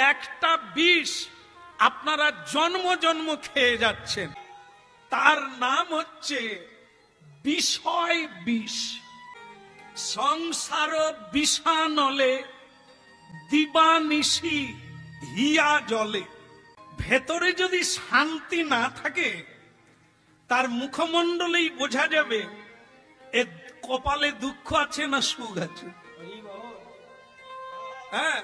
একটা বিষ আপনারা জন্ম জন্ম খেয়ে যাচ্ছেন, তার নাম হচ্ছে বিষয় বিষ। সংসার বিষানলে দিবানিশি হিয়া জলে। ভেতরে যদি শান্তি না থাকে তার মুখমণ্ডলেই বোঝা যাবে এ কপালে দুঃখ আছে না সুখ আছে। হ্যাঁ,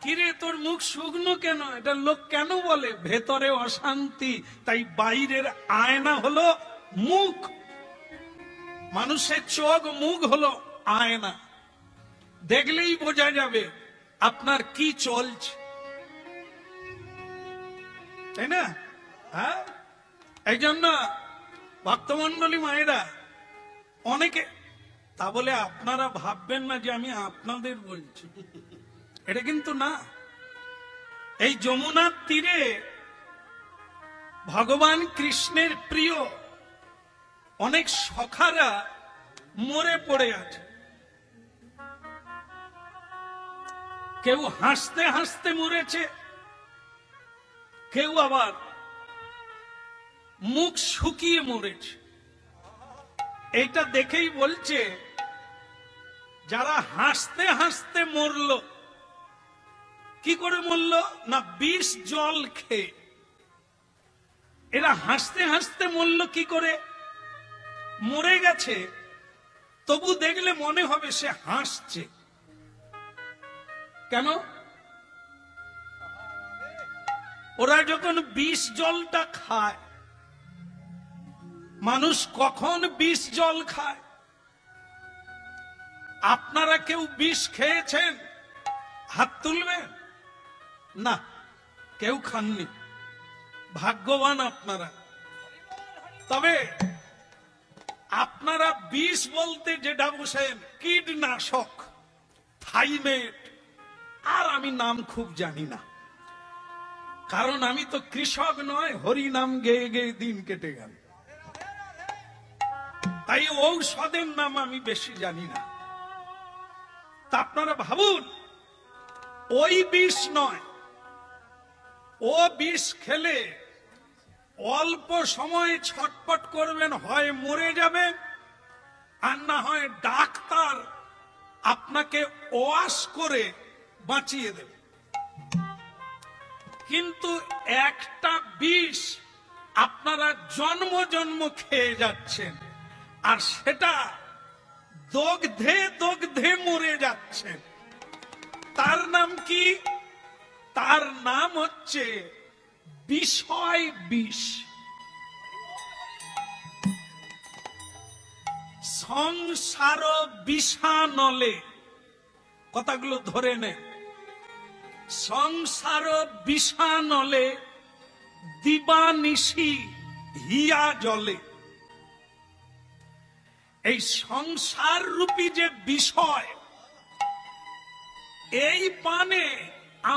কিরে তোর মুখ শুকনো কেন, এটা লোক কেন বলে? ভেতরে অশান্তি, তাই বাইরের আয়না হলো মুখ। মানুষের চোখ মুখ হলো আয়না, দেখলেই বোঝা যাবে আপনার কি চলছে, তাই না? হ্যাঁ, এই জন্য ভক্তমন্ডলী মায়েরা অনেকে, তা বলে আপনারা ভাববেন না যে আমি আপনাদের বলছি, এটা কিন্তু না। এই যমুনার তীরে ভগবান কৃষ্ণের প্রিয় অনেক সখারা মরে পড়ে আছে। কেউ হাসতে হাসতে মরেছে, কেউ আবার মুখ শুকিয়ে মরেছে। এইটা দেখেই বলছে যারা হাসতে হাসতে মরল, কি করে মরল না বিষ জল খেয়ে। এরা হাসতে হাসতে মরল কি করে? মরে গেছে তবু দেখলে মনে হবে সে হাসছে। কেন? ওরা যখন বিষ জলটা খায়, মানুষ কখন বিষ জল খায়? আপনারা কেউ বিষ খেয়েছেন? হাত তুলবেন। না, কেউ খাননি, ভাগ্যবান আপনারা। তবে আপনারা বিষ বলতে যেটা বসেন কীটনাশক, থাইমেট, আর আমি নাম খুব জানি না, কারণ আমি তো কৃষক নয়, হরি নাম গেয়ে গেয়ে দিন কেটে গেল, তাই ঔষধের নাম আমি বেশি জানি না। তা আপনারা ভাবুন, ওই বিষ নয়, ও বিষ খেলে অল্প সময় ছটপট করবেন, হয় মরে যাবেন আর না হয় ডাক্তার আপনাকে ওয়াশ করে বাঁচিয়ে দেবে। কিন্তু একটা বিষ আপনারা জন্ম জন্ম খেয়ে যাচ্ছেন, আর সেটা দগ্ধে দগ্ধে মরে যাচ্ছেন। তার নাম কি? তার নাম হচ্ছে বিষয় বিষ। সংসার বিষানলে, কথাগুলো ধরে নে, সংসার বিষানলে দিবানিশি হিয়া জলে। এই সংসার রূপী যে বিষয়, এই পানে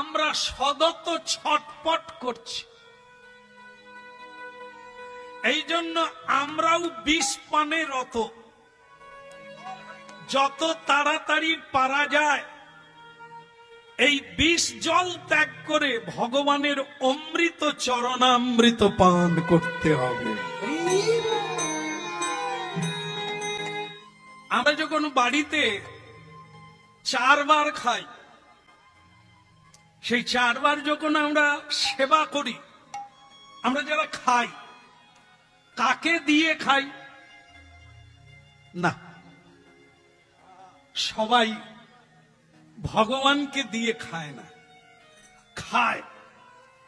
আমরা সদত ছটপট করছি। এই জন্য আমরাও বিষ পানে রত। যত তাড়াতাড়ি পারা যায় এই বিষ জল ত্যাগ করে ভগবানের অমৃত চরণামৃত পান করতে হবে। আমরা যখন বাড়িতে 4 বার খাই, সেই 4 বার যখন আমরা সেবা করি, আমরা যারা খাই কাকে দিয়ে খাই? না, সবাই ভগবানকে দিয়ে খায় না, খায়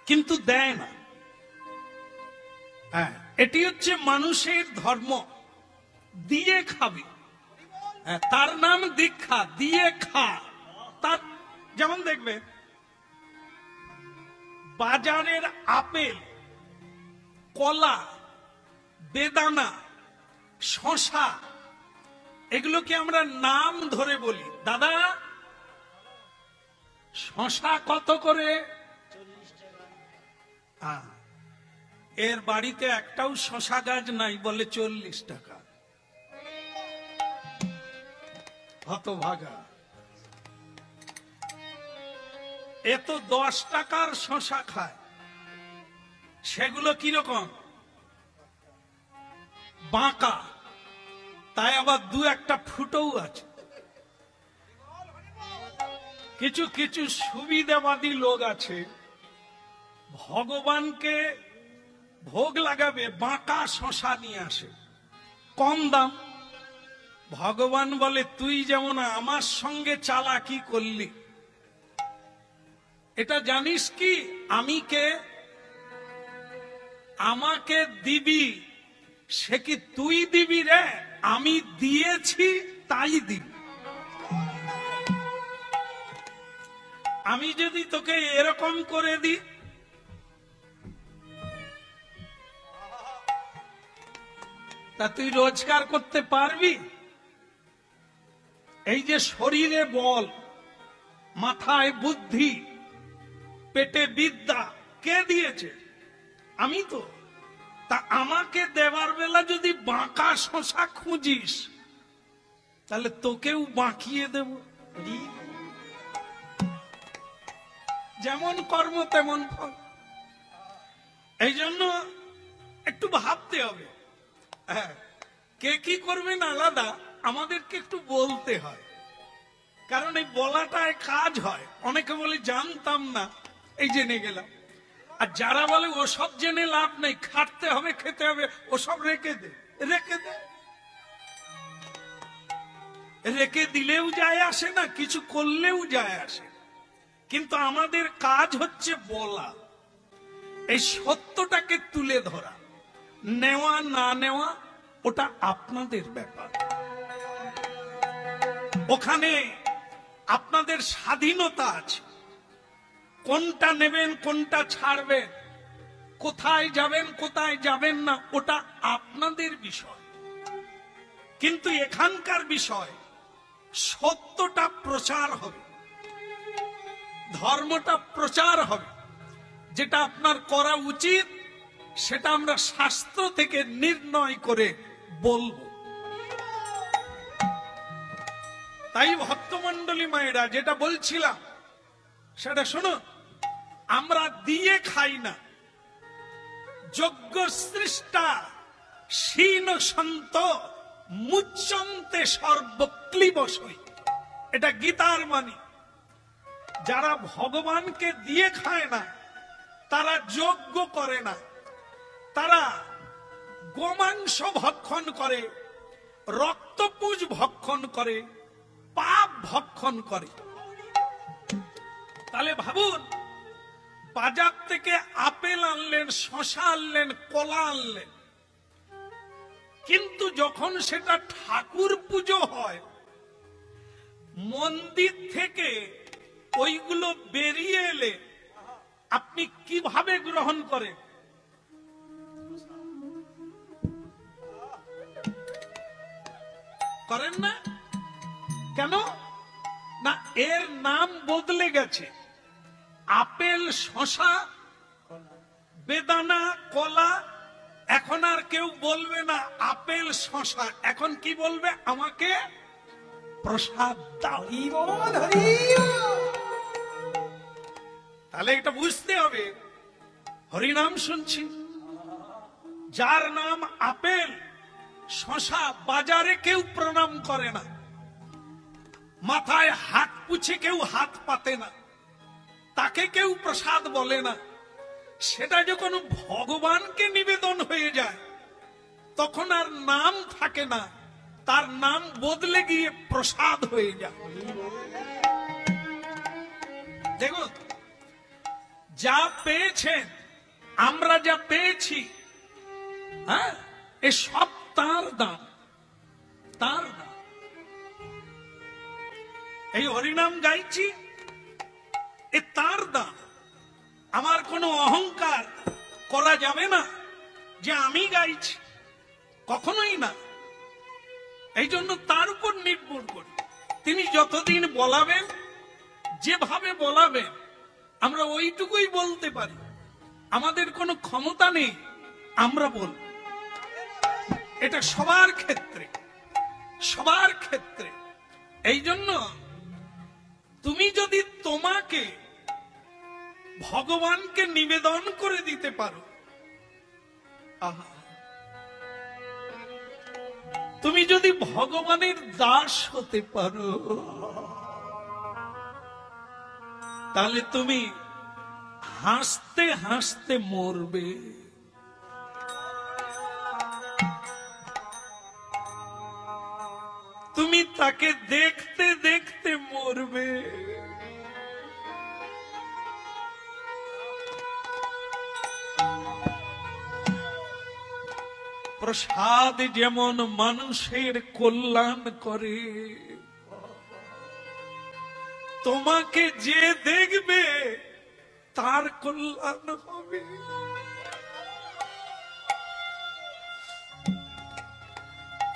কিন্তু দেয় না। হ্যাঁ, এটি হচ্ছে মানুষের ধর্ম, দিয়ে খাবে। তার নাম দীক্ষা, দিয়ে খা। তার যেমন দেখবে বাজারের আপেল, কলা, বেদানা, শশা, এগুলোকে আমরা নাম ধরে বলি, দাদা শশা কত করে? 40 টাকা। এর বাড়িতে একটাও শশা গাছ নাই, বলে 40 টাকা। হতভাগা। এ তো 10 টাকার শশা খায়, সেগুলো কিরকম? বাঁকা, তাই আবার দু একটা ফুটোও আছে। কিছু কিছু সুবিধাবাদী লোক আছে, ভগবানকে ভোগ লাগাবে, বাঁকা শশা নিয়ে আসে, কম দাম। ভগবান বলে, তুই যেমন আমার সঙ্গে চালাকি করলি, এটা জানিস কি আমি কে? আমাকে দিবি, সে কি তুই দিবি রে? আমি দিয়েছি তাই দিবি। আমি যদি তোকে এরকম করে দিই, তা তুই রোজগার করতে পারবি? এই যে শরীরে বল, মাথায় বুদ্ধি, পেটে বিদ্যা কে দিয়েছে? আমি তো। তা আমাকে দেবার বেলা যদি বাঁকা শশা খুঁজিস, তাহলে তোকেও বাঁকিয়ে দেব। যেমন কর্ম তেমন ফল। এই জন্য একটু ভাবতে হবে। হ্যাঁ, কে কি করবেন আলাদা, আমাদেরকে একটু বলতে হয়, কারণ এই বলাটায় কাজ হয়। অনেকে বলে জানতাম না, এই জেনে গেলাম। আর যারা বলে ওসব জেনে লাভ নেই, খাটতে হবে, খেতে হবে, ওসব রেখে দে, রেখে দে। রেখে দিলেও যায় আসে না, কিছু করলেও যায় আসে। কিন্তু আমাদের কাজ হচ্ছে বলা, এই সত্যটাকে তুলে ধরা। নেওয়া না নেওয়া ওটা আপনাদের ব্যাপার, ওখানে আপনাদের স্বাধীনতা আছে। কোনটা নেবেন, কোনটা ছাড়বেন, কোথায় যাবেন, কোথায় যাবেন না, ওটা আপনাদের বিষয়। কিন্তু এখানকার বিষয় সত্যটা প্রচার হবে, ধর্মটা প্রচার হবে। যেটা আপনার করা উচিত সেটা আমরা শাস্ত্র থেকে নির্ণয় করে বলবো। তাই ভক্তমণ্ডলী মায়েরা, যেটা বলছিলাম সেটা শোনো। আমরা দিয়ে খাই না, যজ্ঞ সৃষ্টা শীন সন্ত মুচ্চন্তে সর্বক্লিবশই, এটা গীতার বাণী। যারা ভগবানকে দিয়ে খায় না, তারা যজ্ঞ করে না, তারা গোমাংস ভক্ষণ করে, রক্তপুজ ভক্ষণ করে, পাপ ভক্ষণ করে। তাহলে ভাবুন, বাজার থেকে আপেল আনলেন, শশা আনলেন, কলা আনলেন, কিন্তু যখন সেটা ঠাকুর পুজো হয়, মন্দির থেকে ওইগুলো বেরিয়ে এলে আপনি কিভাবে গ্রহণ করেন? করেন না কেন? না, এর নাম বদলে গেছে। আপেল, শশা, বেদানা, কলা, এখন আর কেউ বলবে না আপেল শশা, এখন কি বলবে? আমাকে প্রসাদ দাও। তাহলে এটা বুঝতে হবে, হরিনাম শুনছি, যার নাম আপেল শশা, বাজারে কেউ প্রণাম করে না, মাথায় হাত পুছে কেউ হাত পাতে না, তাকে কেউ প্রসাদ বলে না। সেটা যখন ভগবানকে নিবেদন হয়ে যায়, তখন আর নাম থাকে না, তার নাম বদলে গিয়ে প্রসাদ হয়ে যায়। দেখুন, যা পেয়েছেন, আমরা যা পেয়েছি, হ্যাঁ, এ সব তার দান, তার দান। এই হরিনাম গাইছি, এ তার দান। আমার কোনো অহংকার করা যাবে না যে আমি গাইছি, কখনোই না। এই জন্য তার উপর নির্ভর করি। তিনি যতদিন বলাবেন, যেভাবে বলাবেন, আমরা ওইটুকুই বলতে পারি। আমাদের কোনো ক্ষমতা নেই আমরা বলব। এটা সবার ক্ষেত্রে, সবার ক্ষেত্রে। এই জন্য তুমি যদি তোমাকে ভগবানকে নিবেদন করে দিতে পারো, আহা, তুমি যদি ভগবানের দাস হতে পারো, তাহলে তুমি হাসতে হাসতে মরবে। তুমি তাকে দেখতে দেখতে মরবে। প্রসাদ যেমন মানুষের কল্যাণ করে, তোমাকে যে দেখবে তার কল্যাণ হবে।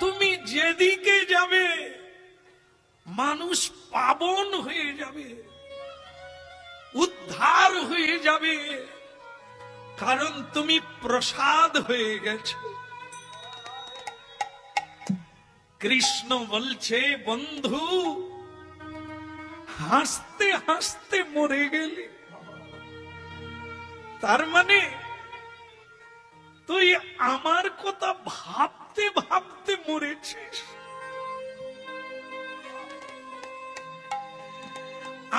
তুমি যেদিকে যাবে মানুষ পাবন হয়ে যাবে, উদ্ধার হয়ে যাবে, কারণ তুমি প্রসাদ হয়ে গেছো। কৃষ্ণ বলছে, বন্ধু হাসতে হাসতে মরে গেলি, তার মানে তুই আমার কথা ভাবতে ভাবতে মরেছিস।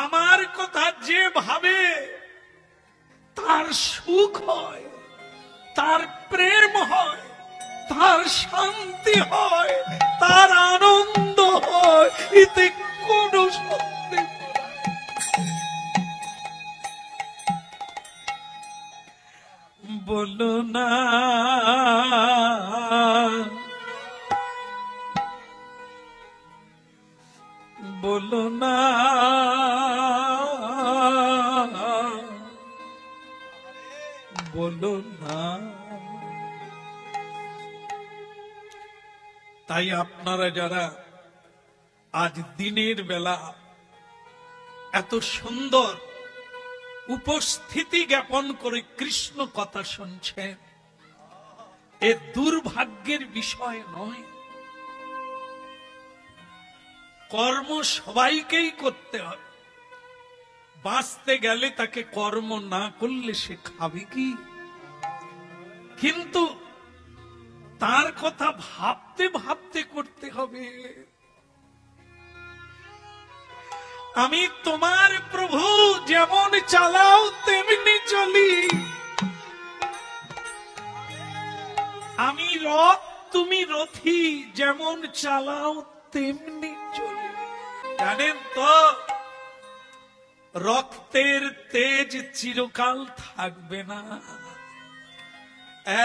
আমার কথা যে ভাবে তার সুখ হয়, তার প্রেম হয়, তার শান্তি হয়, তার আনন্দ হয়, এতে কোনো সন্দেহ নাই। বলো না, বলো না, বলো না। তাই আপনারা যারা আজ দিনের বেলা এত সুন্দর উপস্থিতি জ্ঞাপন করে কৃষ্ণ কথা শুনছেন, এ দুর্ভাগ্যের বিষয় নয়। কর্ম সবাইকেই করতে হয়, বাঁচতে গেলে তাকে কর্ম না করলে সে খাবে কি? কিন্তু তার কথা ভাবতে ভাবতে করতে হবে। আমি তোমার প্রভু, যেমন চালাও তেমনি চলি। আমি রথ, তুমি রথী, যেমন চালাও তেমনি চলি। জানেন তো, রক্তের তেজ চিরকাল থাকবে না,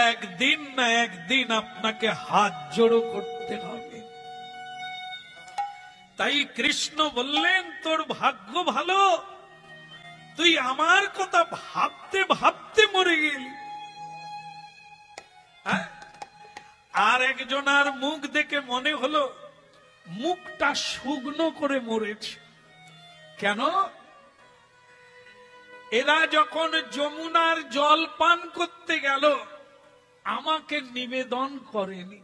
একদিন না একদিন আপনাকে হাত জোড়ো করতে হবে। তাই কৃষ্ণ বললেন, তোর ভাগ্য ভালো, তুই আমার কথা ভাবতে ভাবতে মরে গেলি। আর একজনার মুখ দেখে মনে হলো মুখটা শুকনো করে মরেছে। কেন? এরা যখন যমুনার জল পান করতে গেল আমাকে নিবেদন করেনি।